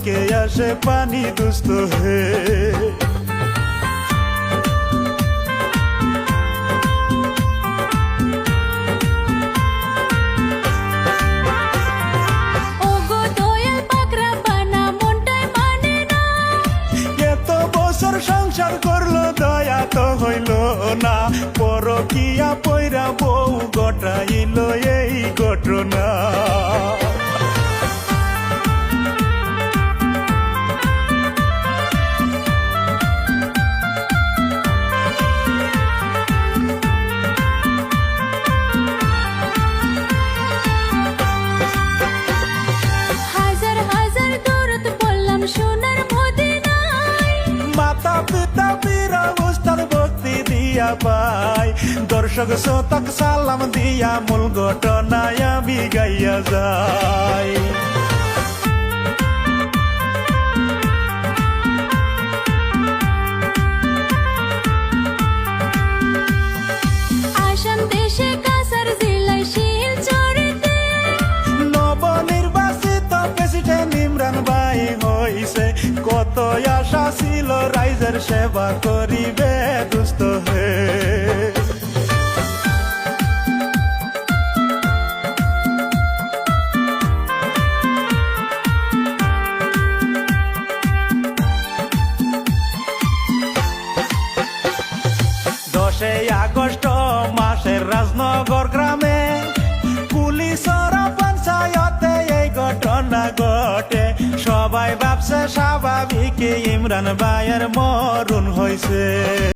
চোখে আসে পানি দুস্থ হে। সংসার করলো দয়া তো হইল না, পরকিয়া পয়রা বউ গটাইল এই ঘটনা। হাজার হাজার দূরত বললাম সোনার মদিনায়, মাতা পিতা বীরা উস্তাদ ভক্তি দিয়া পাই, দর্শক শ্রোতাক সালাম দিয়া মূল ঘটনায় আমি গাইয়া যাই। আসাম দেশে কাছাড় জেলায় শিলচরেতে নবনির্বাচিত প্রেসিডেন্ট ইমরান ভাই হইছে, কত আশা ছিল রাইজের সেবা করিবে দুস্থ হে। আগস্ট মাসের রাজনগর গ্রামে পুলিশের পঞ্চায়েতে এই ঘটনা ঘটে, সবাই ভাবছে স্বাভাবিক ইমরান ভাইয়ের মরণ হয়েছে।